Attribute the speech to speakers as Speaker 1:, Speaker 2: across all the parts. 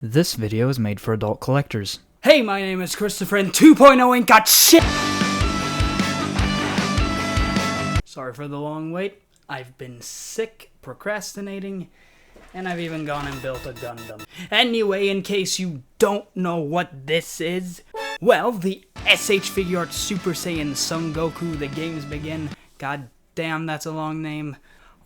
Speaker 1: This video is made for adult collectors.
Speaker 2: Hey, my name is Christopher and 2.0 ain't got shit! Sorry for the long wait. I've been sick, procrastinating, and I've even gone and built a Gundam. Anyway, in case you don't know what this is, well, the SH Figuarts Super Saiyan Son Goku, the games begin. God damn, that's a long name.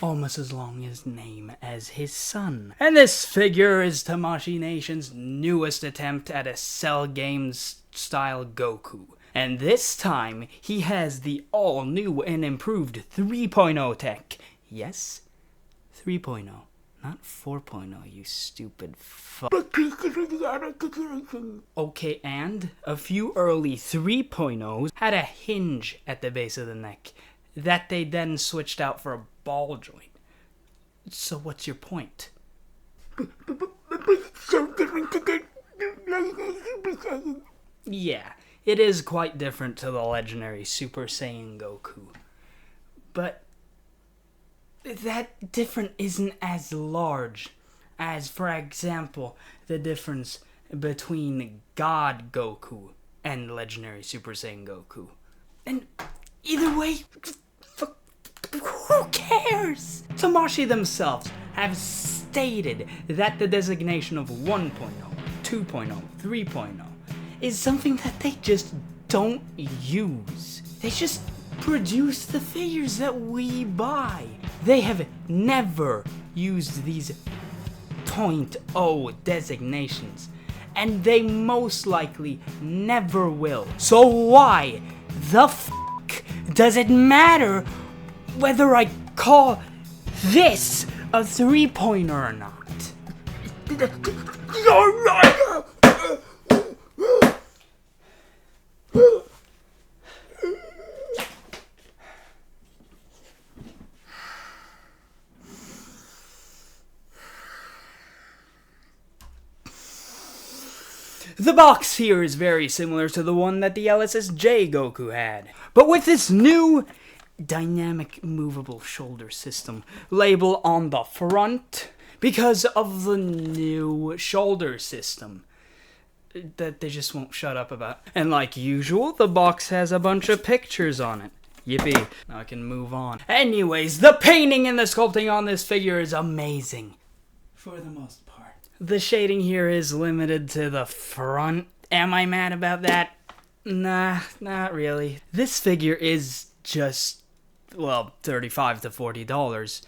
Speaker 2: Almost as long his name as his son. And this figure is Tamashii Nation's newest attempt at a Cell Games style Goku. And this time, he has the all-new and improved 3.0 tech. Yes, 3.0, not 4.0, you stupid fuck. Okay, and a few early 3.0s had a hinge at the base of the neck that they then switched out for a ball joint. So what's your point? Yeah, it is quite different to the legendary Super Saiyan Goku. But that difference isn't as large as, for example, the difference between God Goku and legendary Super Saiyan Goku. And either way, who cares? Tamashii themselves have stated that the designation of 1.0, 2.0, 3.0 is something that they just don't use. They just produce the figures that we buy. They have never used these 0.0 designations, and they most likely never will. So why the f*** does it matter whether I call this a 3.0 or not? The box here is very similar to the one that the LSSJ Goku had, but with this new dynamic movable shoulder system label on the front because of the new shoulder system that they just won't shut up about. And like usual, the box has a bunch of pictures on it. Yippee. Now I can move on. Anyways, the painting and the sculpting on this figure is amazing. For the most part. The shading here is limited to the front. Am I mad about that? Nah, not really. This figure is just, well, $35 to $40.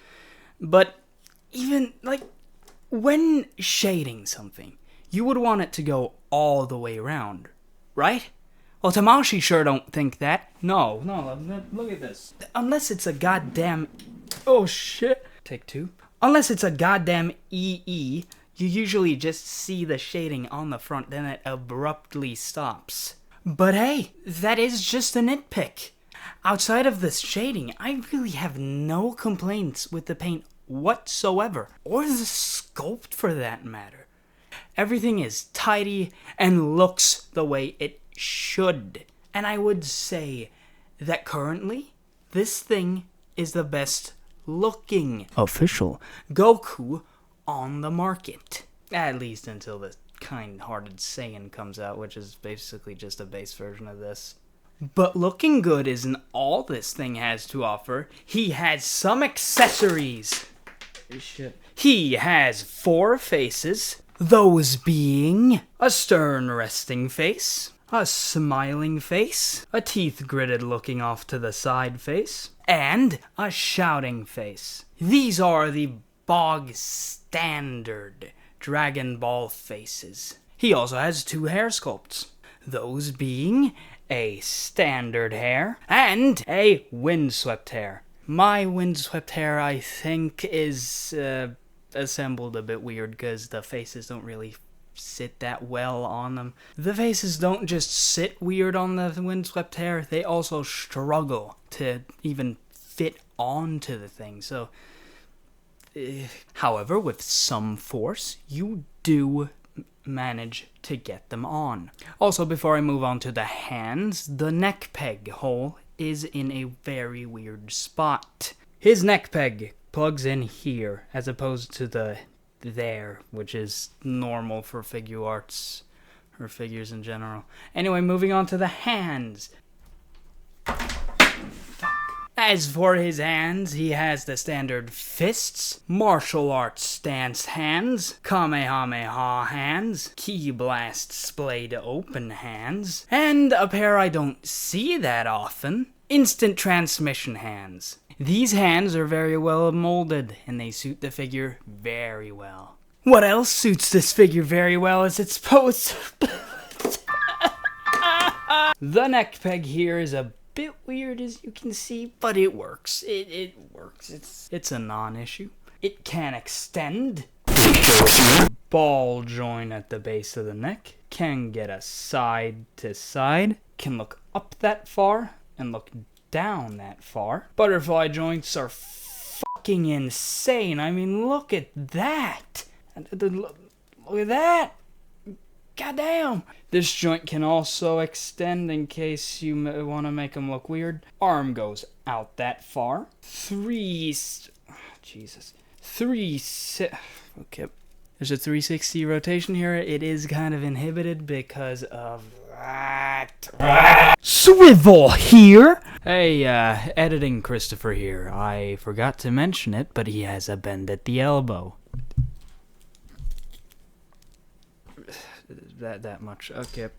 Speaker 2: But even, like, when shading something, you would want it to go all the way around, right? Well, Tamashii sure don't think that. No, look at this. Unless it's a goddamn... Oh, shit. Take two. Unless it's a goddamn EE, you usually just see the shading on the front, then it abruptly stops. But hey, that is just a nitpick. Outside of this shading, I really have no complaints with the paint whatsoever, or the sculpt for that matter. Everything is tidy and looks the way it should. And I would say that currently, this thing is the best looking official Goku on the market. At least until the kind-hearted Saiyan comes out, which is basically just a base version of this. But looking good isn't all this thing has to offer. He has some accessories. Shit. He has 4 faces, those being a stern resting face, a smiling face, a teeth-gritted looking off to the side face, and a shouting face. These are the bog standard Dragon Ball faces. He also has 2 hair sculpts, those being a standard hair and a windswept hair. My windswept hair, I think, is assembled a bit weird because the faces don't really sit that well on them. The faces don't just sit weird on the windswept hair, they also struggle to even fit onto the thing. So, however, with some force, you do manage to get them on. Also, before I move on to the hands, the neck peg hole is in a very weird spot. His neck peg plugs in here, as opposed to the there, which is normal for Figuarts, or figures in general. Anyway, moving on to the hands. As for his hands, he has the standard fists, martial arts stance hands, kamehameha hands, ki blast splayed open hands, and a pair I don't see that often, instant transmission hands. These hands are very well molded, and they suit the figure very well. What else suits this figure very well is its pose. The neck peg here is a bit weird, as you can see, but it works. It works. It's a non-issue. It can extend. Ball joint at the base of the neck. Can get a side to side. Can look up that far and look down that far. Butterfly joints are fucking insane. I mean, look at that. Look at that. Goddamn! This joint can also extend in case you want to make them look weird. Arm goes out that far. Okay. There's a 360 rotation here. It is kind of inhibited because of that. Swivel here! Hey, editing Christopher here. I forgot to mention it, but he has a bend at the elbow. That much. Okay.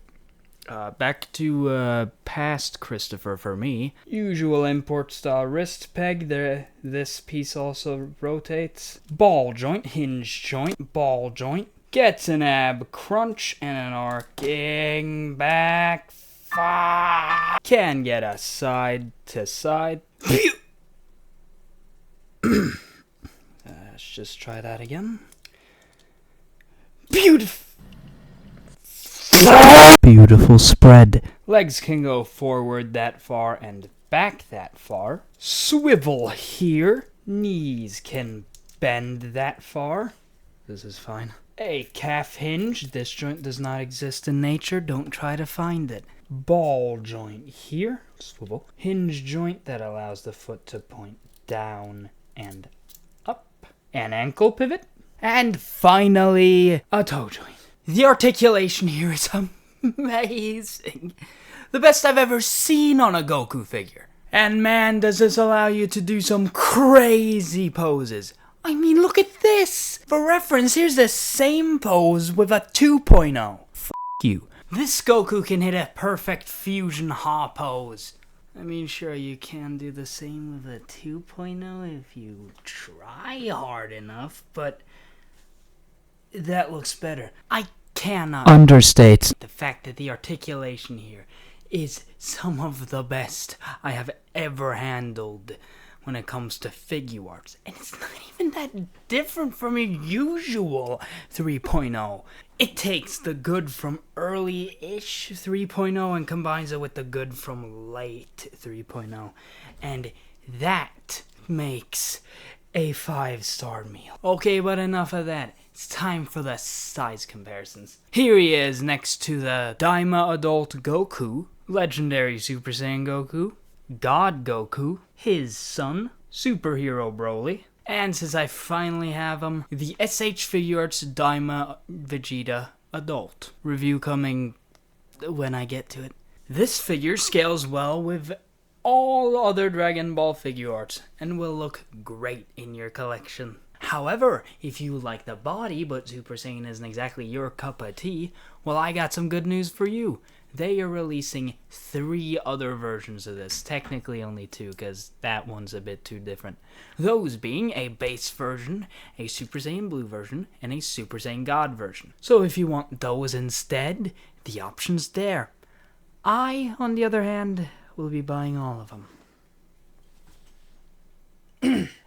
Speaker 2: Back to past Christopher for me. Usual import style wrist peg. This piece also rotates. Ball joint, hinge joint, ball joint. Gets an ab crunch and an arcing back. Can get a side to side. Let's just try that again. Beautiful. Beautiful spread. Legs can go forward that far and back that far. Swivel here. Knees can bend that far. This is fine. A calf hinge. This joint does not exist in nature. Don't try to find it. Ball joint here. Swivel. Hinge joint that allows the foot to point down and up. An ankle pivot. And finally, a toe joint. The articulation here is amazing. The best I've ever seen on a Goku figure. And man, does this allow you to do some crazy poses. I mean, look at this. For reference, here's the same pose with a 2.0. F*** you. This Goku can hit a perfect fusion ha pose. I mean, sure, you can do the same with a 2.0 if you try hard enough, but that looks better. I cannot understate the fact that the articulation here is some of the best I have ever handled when it comes to Figuarts. And it's not even that different from a usual 3.0. It takes the good from early-ish 3.0 and combines it with the good from late 3.0. And that makes a 5-star meal. Okay, but enough of that. It's time for the size comparisons. Here he is next to the Daima Adult Goku, Legendary Super Saiyan Goku, God Goku, his son, Superhero Broly, and since I finally have him, the SH Figuarts Daima Vegeta Adult. Review coming when I get to it. This figure scales well with all other Dragon Ball Figuarts and will look great in your collection. However, if you like the body, but Super Saiyan isn't exactly your cup of tea, well, I got some good news for you. They are releasing 3 other versions of this. Technically only 2, because that one's a bit too different. Those being a base version, a Super Saiyan Blue version, and a Super Saiyan God version. So if you want those instead, the option's there. I, on the other hand, will be buying all of them.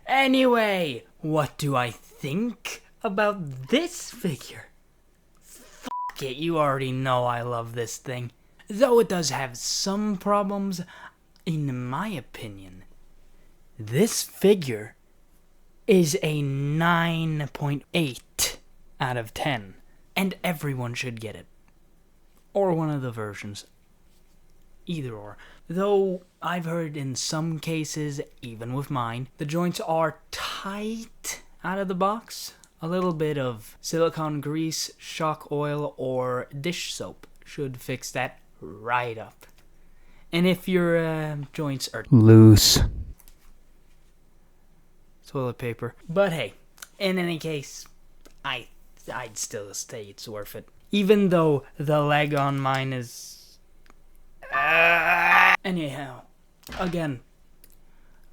Speaker 2: Anyway, what do I think about this figure? Fuck it, you already know I love this thing. Though it does have some problems, in my opinion, this figure is a 9.8 out of 10. And everyone should get it. Or one of the versions. Either or. Though I've heard in some cases, even with mine, the joints are tight out of the box. A little bit of silicone grease, shock oil, or dish soap should fix that right up. And if your joints are loose, toilet paper. But hey, in any case, I'd still say it's worth it. Even though the leg on mine is... Anyhow, again,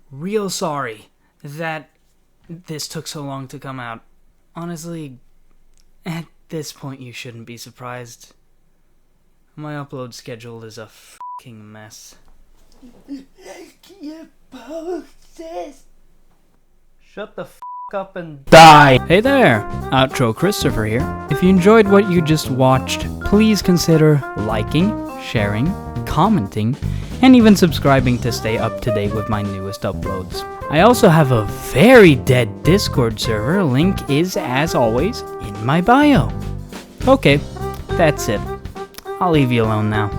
Speaker 2: real sorry that this took so long to come out. Honestly, at this point you shouldn't be surprised. My upload schedule is a f***ing mess. Shut the f*** up and die! Hey there! Outro Christopher here. If you enjoyed what you just watched, please consider liking, sharing, commenting, and even subscribing to stay up to date with my newest uploads. I also have a very dead Discord server. Link is, as always, in my bio. Okay, that's it. I'll leave you alone now.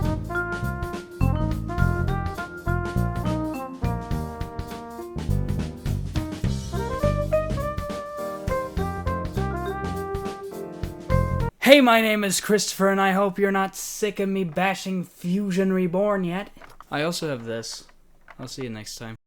Speaker 2: Hey, my name is Christopher, and I hope you're not sick of me bashing Fusion Reborn yet. I also have this. I'll see you next time.